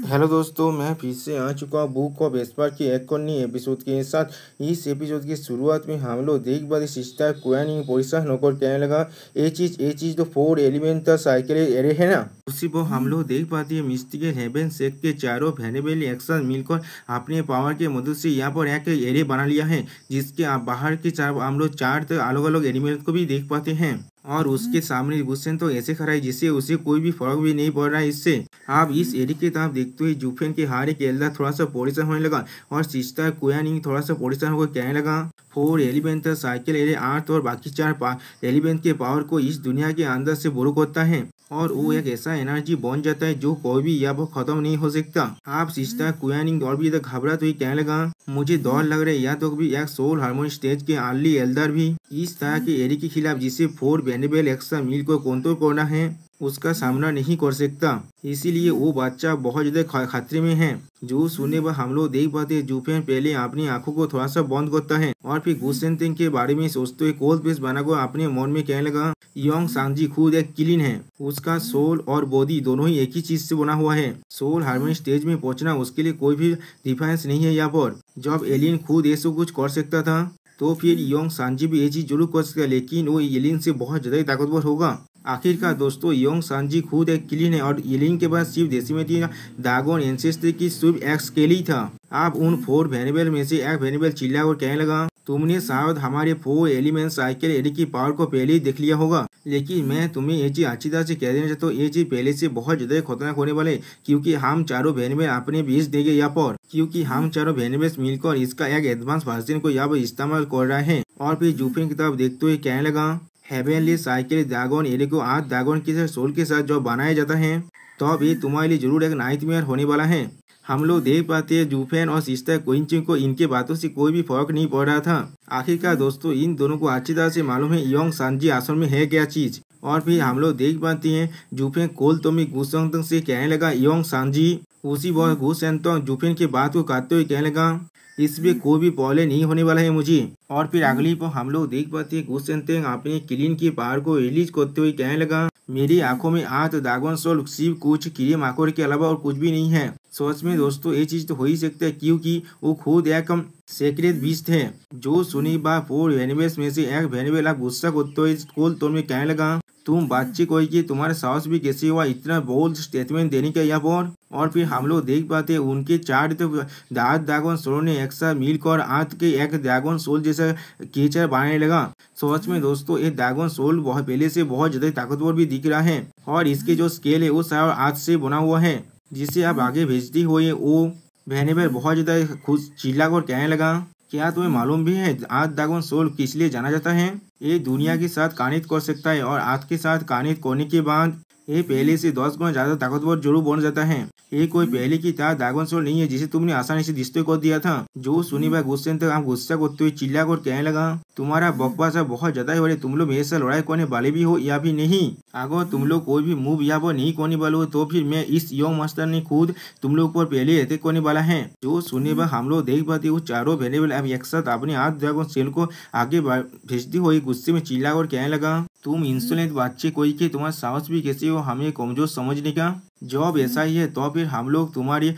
Hello दोस्तों, मैं फिर से आ चुका हूँ बुक ऑफ एस्पर की एक और नई एपिसोड के साथ। इस एपिसोड की शुरुआत में हम लोग देख पाते सिस्टर कोयानी परिसा नौकर कहने लगा ये चीज़ तो 4 एलिमेंट का साइकिल एरे है ना। उसी पर हम लोग देख पाते हैं मिस्टिकल हेवन सेक के चारों वेनेबल एक साथ मिलकर अपने पावर के मदद से यहाँ पर एक एरे बना लिया है, जिसके बाहर के चार हम लोग चार अलग अलग एलिमेंट को भी देख पाते हैं। और उसके सामने गुस्सेन तो ऐसे खड़ा है जिससे उसे कोई भी फर्क भी नहीं पड़ रहा है इससे। आप इस एरी की तरफ देखते हुए जूफेन के हारे केल्ला थोड़ा सा परेशान होने लगा और सिस्टर कोयानी थोड़ा सा परेशान होकर कहने लगा 4 एलिमेंट साइकिल एरे 8 और बाकी 4 एलिमेंट के पावर को इस दुनिया के अंदर से बोरो करता है और वो एक ऐसा एनर्जी बन जाता है जो कोई भी या वो खत्म नहीं हो सकता। आप सिस्टर कुयानिंग और भी घबरा तो ही कहने लगा मुझे डर लग रहा है या तो भी एक सोल हार्मोनी स्टेज के अर्ली एल्डर भी इस तरह के एरी के खिलाफ जिसे 4 वेनेबल एक्स्ट्रा मिल को कंट्रोल करना है उसका सामना नहीं कर सकता, इसीलिए वो बच्चा बहुत ज्यादा खतरे में है। जो सुने पर हम लोग देख पाते जूफेन पहले अपनी आंखों को थोड़ा सा बंद करता है और फिर गुस्सेन तिंग के बारे में सोचते हुए कोल्ड पेस्ट बनाकर अपने मन में कहने लगा योंग सांजी खुद एक किलिन है, उसका सोल और बॉडी दोनों ही एक ही चीज से बना हुआ है। सोल हार्मोनी स्टेज में पहुंचना उसके लिए कोई भी डिफरेंस नहीं है यहाँ पर। जब एलियन खुद ऐसा कुछ कर सकता था तो फिर योंग सांजी भी ये चीज जरूर कर सकता, लेकिन वो एलियन से बहुत ज्यादा ताकतवर होगा। आखिरकार दोस्तों योंग सांजी खुद एक किलिन है और एलियन के पास सिर्फ डेसिमेटी दागोन एंसेस्टर की सिर्फ एक स्केल ही था। आप उन 4 वेनेबल में से एक वेनेबल चिल्ला और कहने लगा तुमने शायद हमारे 4 एलिमेंट साइकिल एरी की पावर को पहले ही देख लिया होगा, लेकिन मैं तुम्हें ये चीज अच्छी तरह से कह देना चाहता हूँ ये चीज पहले से बहुत ज्यादा खतरनाक होने वाले, क्योंकि हम चारों वेनेबल अपने बीच देंगे यहाँ पर, क्योंकि हम चारों वेनेबल मिलकर इसका एक एडवांस वर्जन को यहाँ पर इस्तेमाल कर रहे हैं। और फिर जूफिन की तरफ देखते हुए कहने लगा हेवनली साइकिल ड्रैगन एरे को 8 ड्रैगन के सोल के साथ जो बनाया जाता है तो ये तुम्हारे लिए जरूर एक नाइटमेयर होने वाला है। हम लोग देख पाते हैं जूफेन और सिस्टर कोइंचिंग को इनके बातों से कोई भी फर्क नहीं पड़ रहा था। आखिरकार दोस्तों इन दोनों को अच्छी तरह से मालूम है योंग सांजी असल में है क्या चीज। और फिर हम लोग देख पाते हैं जूफेन कोल तोमी गुसंग से कहने लगा योंग सांजी, उसी वक्त गुसेंतो जूफेन की बात को काटते हुए कहने लगा इसमें कोई भी पॉले नहीं होने वाला है मुझे। और फिर अगली पर हम लोग देख पाते हैं गुसेंतेंग अपने किलिन की पावर को रिलीज करते हुए कहने लगा मेरी आंखों में 8 ड्रैगन सोल सिर्फ कुछ कीड़े मकोड़े के अलावा और कुछ भी नहीं है। सोच में दोस्तों ये चीज तो हो ही सकता है क्योंकि वो खुद एक सेक्रेट बीस्ट है। जो सुनी बा 4 वेनेबल्स में से एक वेनेबल आप गुस्सा करते हुए कोल तो में कहने लगा तुम बच्चे कोई कि तुम्हारा साहस भी कैसे हुआ इतना बोल्ड स्टेटमेंट देने का यहाँ पर। और फिर हम लोग देख पाते हैं उनके 4 ड्रैगन सोल ने एक साथ मिलकर आंत के एक ड्रैगन सोल जैसा क्रिएचर बनाने लगा। सोच में दोस्तों ये ड्रैगन सोल बहुत पहले से बहुत ज्यादा ताकतवर भी दिख रहा है और इसके जो स्केल है वो सारा आंत से बना हुआ है, जिसे आप आगे भेजते हुए वो वेनेबल बहुत ज्यादा खुश चिल्ला कर कहने लगा क्या तुम्हें मालूम भी है आज ड्रैगन सोल किस लिए जाना जाता है? ये दुनिया के साथ कानित कर सकता है और आज के साथ कानित करने के बाद ये पहले से 10 गुना ज्यादा ताकतवर जरूर बन जाता है। ये कोई पहले की तरह ड्रैगन सोल नहीं है जिसे तुमने आसानी से डिस्ट्रॉय कर दिया था। जो सुनी भाई गुस्से तक हम गुस्सा करते हुए चिल्ला कर कहने लगा तुम्हारा बकवास बहुत ज्यादा ही हो रहा, तुम लोग मेरे से लड़ाई करने वाले भी हो या भी नहीं। अगर तुम लोग कोई भी मूव या वो नहीं करने वाले हो तो फिर मैं इस यंग मास्टर ने खुद तुम लोग पर पहले अटैक करने वाला है। जो सुने पर हम लोग देख पाते वो चारों वेनेबल अब एक साथ अपने 8 ड्रैगन सेल को आगे भेजती हुई गुस्से में चिल्ला कर कहने लगा तुम इंसोलेंट बच्चे कोई के तुम्हारा साहस भी कैसे हो हमें कमजोर समझने का। जब ऐसा ही है तो फिर हम लोग तुम्हारी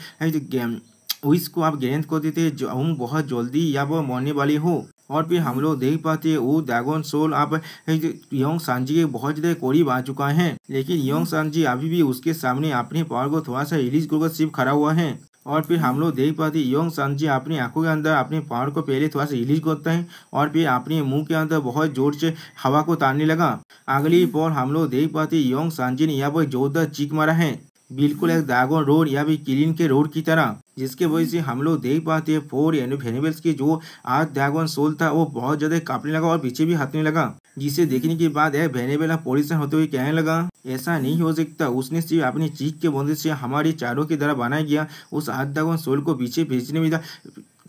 विश को आप ग्रहण कर देते हम बहुत जल्दी या वो मरने वाले हो। और फिर हम लोग देख पाते हैं वो ड्रैगन सोल आप योंग सांजी के बहुत ज्यादा करीब आ चुका है, लेकिन योंग सांजी अभी भी उसके सामने अपने पावर को थोड़ा सा रिलीज कर सिर्फ खड़ा हुआ है। और फिर हम लोग देख पाते योंग सांजी अपनी आंखों के अंदर अपने पावर को पहले थोड़ा सा रिलीज करता है और फिर अपने मुंह के अंदर बहुत जोर से हवा को तानने लगा। अगली पर हम लोग देख पाते योंग सांजी ने यहाँ पर जोरदार चीख मारा है, बिल्कुल एक ड्रैगन रोड या भी किलिन के रोड की तरह, जिसके वजह से हम लोग देख पाते हैं 4 वेनेबल्स की जो 8 ड्रैगन सोल था वो बहुत ज्यादा कांपने लगा और पीछे भी हटने लगा, जिसे देखने के बाद एक वेनेबल परेशान होते हुए कहने लगा ऐसा नहीं हो सकता, उसने सिर्फ अपनी चीख के मदद से हमारे चारों की तरह बनाया गया उस 8 ड्रैगन सोल को पीछे भेजने में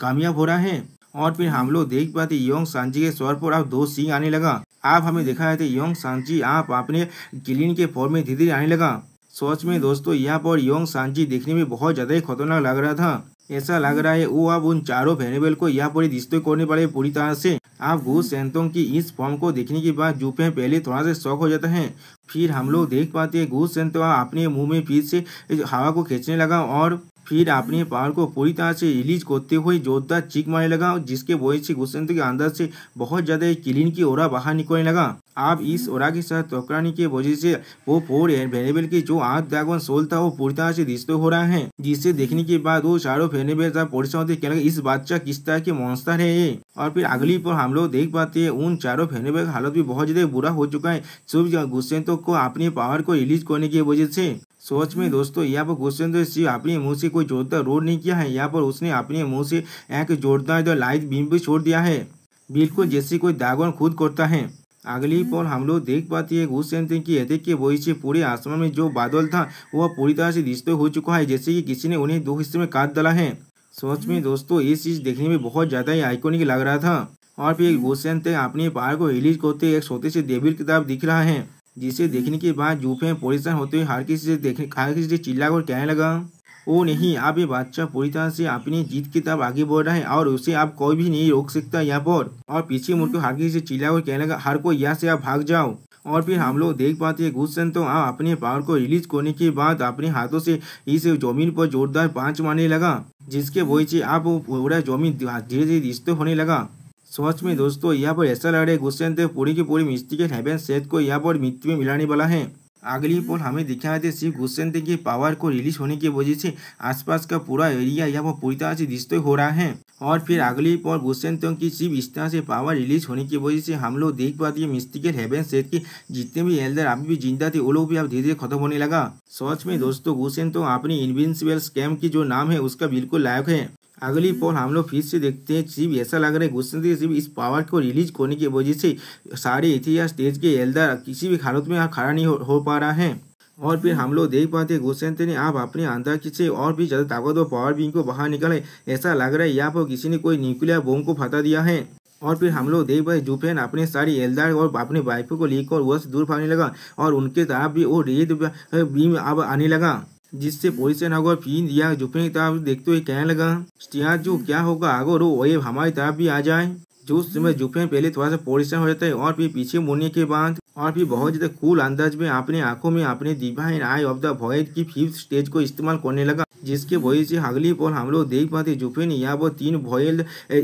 कामयाब हो रहा है। और फिर हम लोग देख पाते योंग सांजी के स्वर पर अब 2 सिंह आने लगा। आप हमें दिखा रहे थे योंग सांजी आप अपने किलिन के फॉर्म में धीरे धीरे आने लगा। सोच में दोस्तों यहाँ पर योंग सांजी देखने में बहुत ज्यादा ही खतरनाक लग रहा था। ऐसा लग रहा है वो अब उन चारों वेरिएबल को यहाँ पर डिस्ट्रॉय करने वाले पूरी तरह से। आप गू सेंतोंग की इस फॉर्म को देखने के बाद जुफेन पहले थोड़ा सा शॉक हो जाता है। फिर हम लोग देख पाते हैं गू सेंतोंग अपने मुंह में फिर से हवा को खींचने लगा और फिर अपने पावर को पूरी तरह से रिलीज करते हुए जोरदार चीख मारने लगा, जिसके वजह से गू सेंतोंग के अंदर से बहुत ज्यादा क्लीन की ओरा बाहर निकलने लगा। अब इस ओरा के साथ टकराने की वजह से वो 4 वेरिएबल की जो आर्क ड्रैगन सोल था वो पूरी तरह से डिस्ट्रॉय हो रहा है, जिसे देखने के बाद वो चारों वेरिएबल परेशान होते कहने लगे इस बादशाह किस तरह के मॉन्स्टर है ये। और फिर अगली पर हम लोग देख पाते हैं उन चारों वेरिएबल का हालत भी बहुत ज्यादा बुरा हो चुका है सिर्फ गू सेंतोंग को अपने पावर को रिलीज करने की वजह से। सोच में दोस्तों यहाँ पर गू सेंतोंग सिर्फ अपने मुंह से कोई जोरदार रोड नहीं किया है, यहाँ पर उसने अपने मुंह से एक जोरदार लाइट बीम भी छोड़ दिया है, बिल्कुल जैसे कोई ड्रैगन खुद करता है। अगली पल हम लोग देख पाते हैं गू सेंतोंग की अटैक के वजह से पूरे आसमान में जो बादल था वह पूरी तरह से डिस्ट्रॉय हो चुका है, जैसे कि किसी ने उन्हें 2 हिस्से में काट डाला है। सोच में दोस्तों ये चीज देखने में बहुत ज्यादा ही आइकॉनिक लग रहा था। और फिर गू सेंतोंग अपने पावर को रिलीज करते एक छोटे से डेविल की तरफ दिख रहा है, जिसे देखने के बाद जुफेन परेशान होते हुए हर किसी से चिल्ला कर कहने लगा ओ नहीं, अब ये बादशाह पूरी तरह से अपनी जीत की तरफ आगे बढ़ रहा है और उसे अब कोई भी नहीं रोक सकता यहाँ पर। और पीछे मुड़कर हर किसी से चिल्ला कर कहने लगा हर कोई यहाँ से आप भाग जाओ। और फिर हम लोग देख पाते हैं गू सेंतोंग अपने पावर को रिलीज करने के बाद अपने हाथों से इस जमीन पर जोरदार पांच मारने लगा, जिसके वजह से अब पूरा जमीन धीरे धीरे डिस्ट्रॉय होने लगा। सच में दोस्तों यहाँ पर ऐसा लग रहा है गू सेंतोंग पूरी की पूरी मिस्टिकल हेवन सेट को यहाँ पर मिट्टी में मिलाने वाला है। अगली पोल हमें दिखाया थे सिर्फ गू सेंतोंग के पावर को रिलीज होने की वजह से आसपास का पूरा एरिया यहाँ पर पूरी तरह से डिस्ट्रॉय हो रहा है। और फिर अगली पोल गू सेंतोंग की सिर्फ इस तरह से पावर रिलीज होने की वजह से हम लोग देख पाते हैं मिस्टिकल हेवन सेट के जितने भी एल्डर अभी भी जिंदा थे वो लोग भी अब धीरे धीरे खत्म होने लगा। सच में दोस्तों गू सेंतोंग अपनी इनविंसिबल स्कैम की जो नाम है उसका बिल्कुल लायक है। अगली पोल हम लोग फिर से देखते हैं सिर्फ ऐसा लग रहा है गू सेंतोंग सिर्फ इस पावर को रिलीज करने की वजह से सारे इतिहास स्टेज के एल्डर किसी भी हालत में खड़ा नहीं हो पा रहा है। और फिर हम लोग देख पाते हैं गू सेंतोंग ने आप अपने अंदर से और भी ज्यादा ताकतवर पावर बीम को बाहर निकाले, ऐसा लग रहा है यहाँ पर किसी ने कोई न्यूक्लियर बम को फटा दिया है। और फिर हम लोग देख पाए जुफेन अपने सारी एल्डर और अपने वाइफ को लेकर वह से दूर भागने लगा और उनके तरफ भी वो रेड बीम अब आने लगा, जिससे पोजिशन अगर फिर या जुफेन की तरफ देखते हुए कहने लगा स्टियार जो क्या होगा अगर वो वेव हमारी तरफ भी आ जाए। जो समय जुफेन पहले थोड़ा सा पोजिशन हो जाता है और फिर पीछे मुड़ने के बाद और फिर बहुत ज्यादा कूल अंदाज में अपने आंखों में अपने divine I of the void की 5th स्टेज को इस्तेमाल करने लगा, जिसके वजह से अगली पल हम लोग देख पाते जुफेन यहाँ पर 3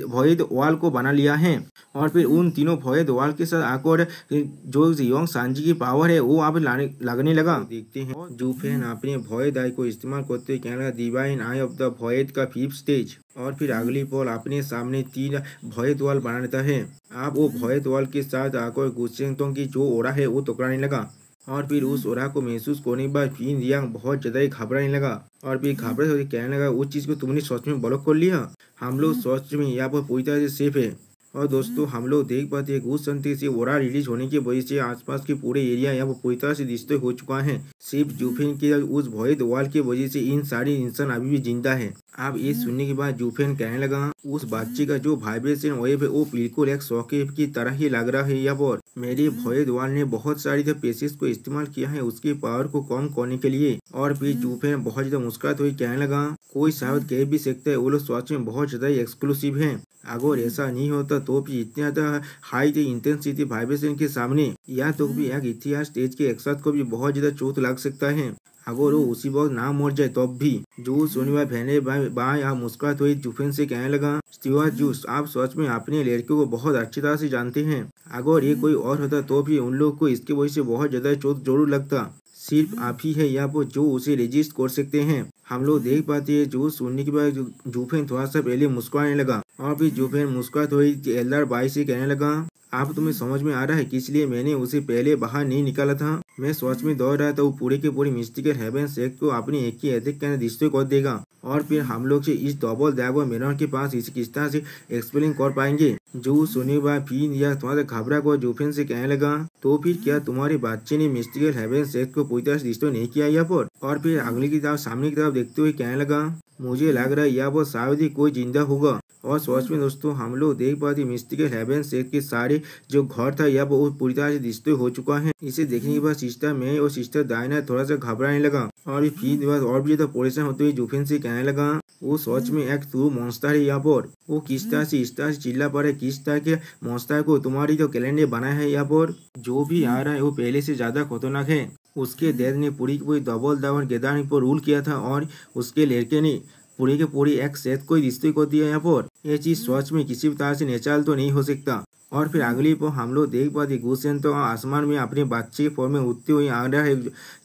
वॉइड वॉल को बना लिया है। और फिर उन तीनों वॉइड वॉल के साथ आकर जो योंग सांजी की पावर है वो अब लगने लगा। देखते हैं जुफेन अपने वॉइड आई को इस्तेमाल करते हुए कहने लगा divine I of the void का 5th स्टेज। और फिर अगली पल अपने सामने 3 वॉइड वॉल बना लेता है। आप वो वॉइड वॉल के साथ आकर गू सेंतोंग की जो ओरा है वो टकराने लगा। और फिर उस ओरा को महसूस करने के बाद फिन रियांग बहुत ज्यादा ही घबराने लगा और फिर घबराते हुए कहने लगा उस चीज को तुमने सच में ब्लॉक कर लिया, हम लोग सच में यहाँ पर पूरी तरह से सेफ है। और दोस्तों हम लोग देख पाते हैं गू सेंतोंग से ओरा रिलीज होने की वजह से आसपास के पूरे एरिया यहाँ पर पूरी तरह से डिस्ट्रॉय हो चुका है। सिर्फ जुफेन के उस वॉइड वॉल की वजह से इन सारे इंसान अभी भी जिंदा है। अब ये सुनने के बाद जुफेन कहने लगा उस बच्चे का जो वाइब्रेशन वेव है वो बिल्कुल एक सॉकेट की तरह ही लग रहा है। यहाँ पर मेरे वॉइड वॉल ने बहुत सारी पेसेज को इस्तेमाल किया है उसकी पावर को कम करने के लिए। और फिर जुफेन बहुत ज्यादा मुस्कुराते हुए कहने लगा कोई शायद कह भी सकता है वो लोग सच में बहुत ज्यादा एक्सक्लूसिव है, अगर ऐसा नहीं होता तो भी इतना ज्यादा हाई इंटेंसिटी वाइब्रेशन के सामने या तो भी एक इतिहास स्टेज के एक्सपर्ट को भी बहुत ज्यादा चोट लग सकता है अगर वो उसी वक्त ना मर जाए तब भी। जो शनिवार भैने बाएं आप मुस्कुराते हुए जुफेन से कहने लगा स्टीवर्ट जूस आप सच में अपने लड़कियों को बहुत अच्छी तरह से जानते हैं, अगर ये कोई और होता तो भी उन लोग को इसकी वजह से बहुत ज्यादा चोट जरूर लगता, सिर्फ आप ही है यहाँ पर जो उसे रजिस्ट कर सकते हैं। हम लोग देख पाते हैं जो सुनने के बाद जुफेन थोड़ा सा पहले मुस्कुराने लगा और फिर जुफेन मुस्कुराते हुए एल्डर बाई से कहने लगा आप तुम्हें समझ में आ रहा है किस लिए मैंने उसे पहले बाहर नहीं निकाला था, मैं सोच में दौड़ रहा था वो पूरे के पूरे मिस्टिकल हेवन सेट को अपनी एक ही अटैक के डिस्ट्रॉय कर देगा। और फिर हम लोग से इस डबल ड्रैगन मिरर के पास इसे किस तरह से एक्सप्लेन कर पाएंगे। जो सुने बाद फिर या थोड़ा सा घबरा कर जुफेन से कहने लगा तो फिर क्या तुम्हारे बच्चे ने मिस्टिकल हेवन सेट को पूरी तरह से डिस्ट्रॉय नहीं किया यहाँ पर। और फिर अगली की तरफ सामने की तरफ देखते हुए कहने लगा मुझे लग रहा है यहाँ पर शायद ही कोई जिंदा होगा। और सच में दोस्तों हम लोग देख पाते मिस्टिकल हेवन सेट के सारे जो घर था यहाँ पर वो पूरी तरह से डिस्ट्रॉय हो चुका है। इसे देखने के बाद सिस्टर मे और सिस्टर डायना थोड़ा सा घबराने लगा और फिर बाद और भी ज्यादा परेशान होते हुए जुफेन से कहने लगा वो सच में एक ट्रू मॉन्स्टर है यहाँ पर। वो किस तरह से इस तरह से चिल्ला पड़े, किस तरह के मॉन्स्टर को तुम्हारी जो कैलेंडर बनाया है यहाँ पर जो भी आ रहा है वो पहले से ज्यादा खतरनाक है। उसके डैड ने पूरी की पूरी डबल दावर केदारनाथ पर रूल किया था और उसके लड़के ने पूरी के पूरी एक सेट को डिस्ट्रॉय कर दिया यहाँ पर। ये चीज सच में किसी भी तरह से नेचुरल तो नहीं हो सकता। और फिर अगली पर हम लोग देख पाते गुसेन तो आसमान में अपने बच्चे के फॉर्म में उठते हुए आ रहा है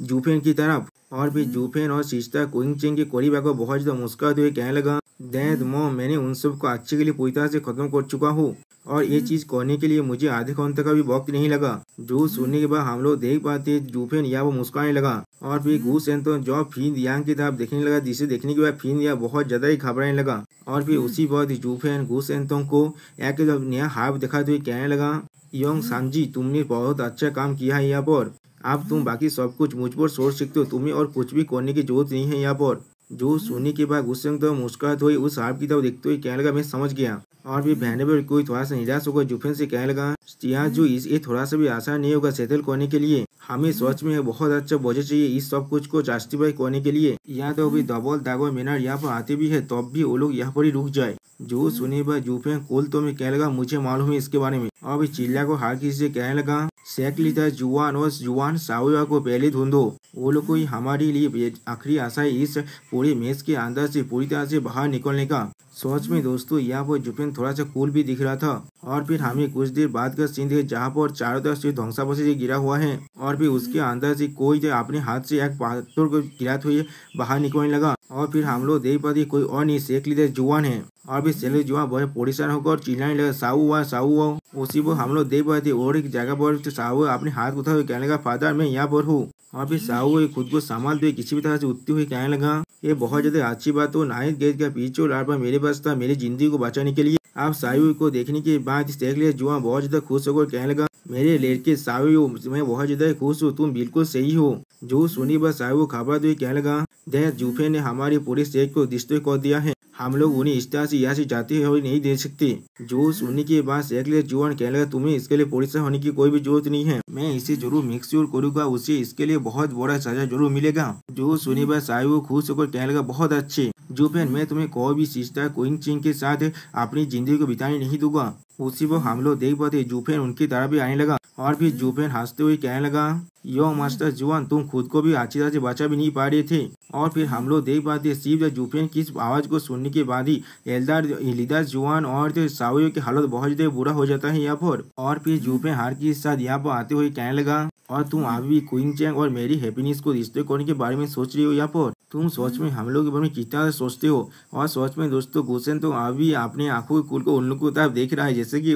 जूफेन की तरफ। और फिर जूफेन और सिस्टर क्विंगचेन के करीब आकर बहुत ज्यादा मुस्कुराते हुए कहने लगा डैड मॉम मैंने उन सबको अच्छे के लिए पूरी तरह से खत्म कर चुका हूँ और ये चीज करने के लिए मुझे आधे घंटे का भी वक्त नहीं लगा। जो सुनने के बाद हम लोग देख पाते जूफेन यहाँ वो मुस्कुराने लगा और फिर गुसेन तो जो फिन यांग की तरफ देखने लगा, जिसे देखने के बाद फिन या बहुत ज्यादा ही घबराने लगा। और फिर उसी वक्त जूफेन गुसेंतों को एक नया हाथ दिखाते हुए कहने लगा योंग सांजी तुमने बहुत अच्छा काम किया है यहाँ पर। अब तुम बाकी सब कुछ मुझ पर छोड़ सकते हो, तुम्हें और कुछ भी करने की जरूरत नहीं है यहाँ पर। जो सुनने के बाद गुस्सेंग तो मुस्कुराते हुए उस हाथ की तरफ देखते हुए कहने लगा मैं समझ गया। और फिर वैनेबर कोई थोड़ा सा निराश होकर जूफेन से कहने लगा जो ये थोड़ा सा भी आसान नहीं होगा सेटल करने के लिए। हमें सच में बहुत अच्छा बजट चाहिए इस सब कुछ को जस्टिफाई करने के लिए। यहाँ तो अभी डबल दागो मैनर यहाँ पर आते भी है तब भी वो लोग यहाँ पर ही रुक जाए। जो सुने पर जूफेन कोल तो मैं कहने लगा मुझे मालूम है इसके बारे में। और चिल्ला को हार किसी से कहने लगा शेख लीडर जुआन और जुआन साउया को पहले ढूंढो, वो लोग कोई हमारे लिए आखिरी आशा है इस पूरे मैच के अंदर से पूरी तरह से बाहर निकलने का। सच में दोस्तों यहाँ पर जूफेन थोड़ा सा कूल भी दिख रहा था। और फिर हमें कुछ देर बाद का सीन देखे जहाँ पर चारों तरफ से ध्वंसावशेष से गिरा हुआ है और फिर उसके अंदर से कोई अपने हाथ से एक पत्थर को गिराते हुए बाहर निकलने लगा। और फिर हम लोग देख पाते कोई और नहीं शेख लीडर जुआन है। और फिर शेख जुआन बहुत परेशान होकर चिल्लाने लगा साहू हुआ साहू हुआ। उसी पर हम लोग देख पाते और एक जगह पर साहू अपने हाथ उठा हुए कहने लगा फादर मैं यहाँ पर हूँ। और फिर साहू खुद को संभालते हुए किसी भी तरह से उठते हुए कहने लगा ये बहुत ज्यादा अच्छी बात हो नाइट गेट का पीछे और पर मेरे पास था मेरी जिंदगी को बचाने के लिए। आप साहू को देखने के बाद शेख लीडर जुआन बहुत ज्यादा खुश होकर कहने लगा मेरे लड़के साहू मैं बहुत ज्यादा खुश हूँ, तुम बिल्कुल सही हो। जो सुनी बस साहू घबराते हुए कहने लगा डैड जूफे ने हमारी पूरी सेट को डिस्ट्रॉय कर दिया है, हम लोग उन्हें इस तरह से यहाँ से जाते हुए नहीं दे सकते। जो सुनने के बाद शेख लीडर जुआन कहने लगा तुम्हें इसके लिए परेशान होने की कोई भी जरूरत नहीं है, मैं इसे जरूर मेक श्योर करूंगा उसे इसके लिए बहुत बड़ा सजा जरूर मिलेगा। जो सुनी बस साहू खुश होकर कहने लगा बहुत अच्छे जूफेन मैं तुम्हें कोई भी सिस्टर क्विंगचेन के साथ अपनी जिंदगी को बिताने नहीं दूंगा। उसी पर हम लोग देख पाते जूफेन उनकी तरफ भी आने लगा। और फिर जूफेन हंसते हुए कहने लगा यो मास्टर जुआन तुम खुद को भी अच्छी तरह से बचा भी नहीं पा रहे थे। और फिर हम लोग देख पाते सिर्फ जूफेन की इस आवाज को सुनने के बाद ही एल्डर लीडर जुआन और सावयो की हालत बहुत ज्यादा बुरा हो जाता है यहाँ पर। और फिर जूफेन हार के साथ यहाँ पर आते हुए कहने लगा और तुम अभी भी क्विंगचेन और मेरी हैप्पीनेस को रिश्ते करने के बारे में सोच रही हो यहाँ पर, तुम सोच में हम लोग के बारे में कितना सोचते हो। और सोच में दोस्तों गुसेन तो अभी अपने आंखों के कुल को उन लोग की तरफ देख रहा है जैसे कि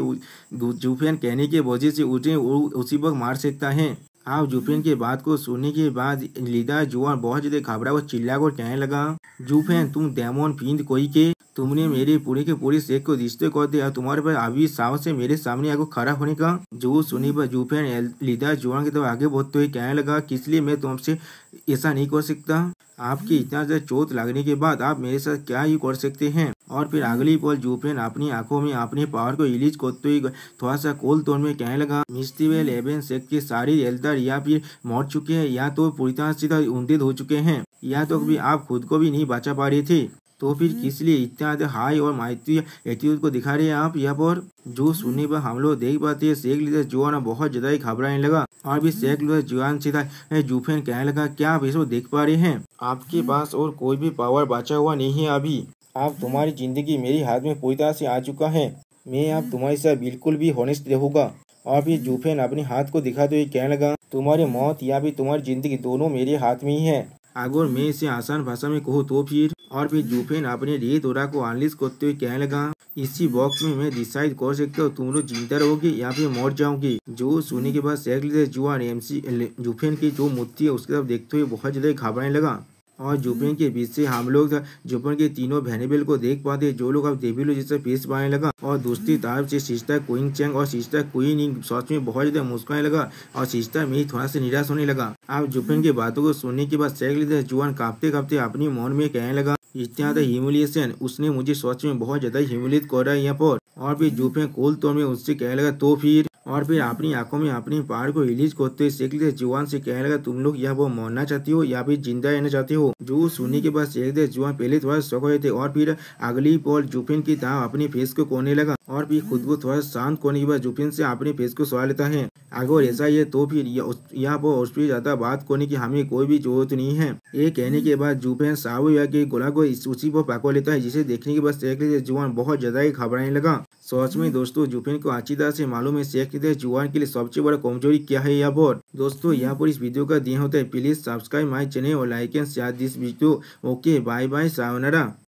जूफेन कहने के वजह से उसे उसी वक्त मार सकता है। आप जूफेन के बात को सुनने के बाद लीडर जुआन बहुत ज्यादा घबरा और चिल्ला कर कहने लगा जूफेन तुम डेमोन फिंद कोई के तुमने मेरे पूरे के पूरे शेख को रिश्ते कर दिया, तुम्हारे पास अभी साहस है मेरे सामने आगे खड़ा होने का। जो सुनी पर जूफेन लीडर जुआन की तरफ आगे बढ़ते हुए कहने लगा किस लिए मैं तुमसे ऐसा नहीं कर सकता, आपकी इतना ज्यादा चोट लगने के बाद आप मेरे साथ क्या ही कर सकते हैं। और फिर अगली पल जूफेन अपनी आंखों में अपने पावर को रिलीज करते हुए थोड़ा सा कोल टोन में कहने लगा मिस्टीवेल एवेन शेख के सारे एल्डर या फिर मर चुके हैं या तो पूरी तरह से उन्नत हो चुके हैं या तो भी आप खुद को भी नहीं बचा पा रहे थे, तो फिर किस लिए इतना हाई और माइटी एटीट्यूड को दिखा रहे हैं आप यहाँ पर। जो सुनने पर हम लोग देख पाते हैं शेख लीडर जुआन बहुत ज्यादा ही घबराने लगा। और भी शेख लीडर जुआन से जूफेन कहने लगा क्या आप इसको देख पा रहे हैं, आपके पास और कोई भी पावर बचा हुआ नहीं है, अभी आप तुम्हारी जिंदगी मेरे हाथ में पूरी तरह से आ चुका है, मैं अब तुम्हारे साथ बिल्कुल भी हॉनेस्ट रहूंगा। और फिर जूफेन अपने हाथ को दिखाते हुए कहने लगा तुम्हारी मौत या फिर तुम्हारी जिंदगी दोनों मेरे हाथ में ही है, अगर मैं इसे आसान भाषा में कहूँ तो फिर। और फिर जूफेन अपने रेत ओरा को अनलिश करते हुए कहने लगा इसी बॉक्स में मैं डिसाइड कर सकता हूँ तुम लोग जिंदा रहोगे या फिर मर जाओगे। जो सुनने के बाद शेख लीडर जुआन जूफेन की जो मूर्ति है उसकी तरफ देखते हुए बहुत ज्यादा घबराने लगा। और जूफेन के बीच से हम लोग जूफेन के तीनों वैनेबल को देख पाते जो लोग अब डेविल जैसे फेस बनाने लगा। और दूसरी तरफ से सिस्टर क्विंगचेन और सिस्टर क्वीन सच में बहुत ज्यादा मुस्कुराने लगा और सिस्टर में थोड़ा सा निराश होने लगा। अब जूफेन की बातों को सुनने के बाद शेख लीडर जुआन कांपते कांपते अपनी मन में कहने लगा इतना ज़्यादा ह्यूमिलिएशन, उसने मुझे सच में बहुत ज़्यादा ह्यूमिलेट कर रहा है यहाँ पर। और फिर जुफेन कोल तौर में उससे कहने लगा तो फिर, और फिर अपनी आंखों में अपनी पहाड़ को रिलीज करते शेख जुआन से कहने लगा तुम लोग या वो मरना चाहती हो या फिर जिंदा रहना चाहते हो। जो सुनने के बाद शेख जुआन पहले थोड़ा शौक हुए थे और फिर अगली पल जुफेन की तरह अपनी फेस को कोने लगा और फिर खुद को थोड़ा शांत करने के बाद जुफेन से अपने फेस को सवाल लेता है अगर ऐसा ही है तो फिर यहाँ पर उससे ज्यादा बात करने की हमें कोई भी जरूरत नहीं है। ये कहने के बाद जुफेन साहब के गोला को उसी पर पकड़ लेता है जिसे देखने के बाद शेख जुआन बहुत ज्यादा ही घबराने लगा। सच में दोस्तों जुफेन को अच्छी तरह से मालूम है शेख जुआन के लिए सबसे बड़ा कमजोरी क्या है। यहाँ पर दोस्तों यहाँ पर इस वीडियो का दिया होता है, प्लीज सब्सक्राइब माई चैनल और like and share this video. Okay bye bye sayonara.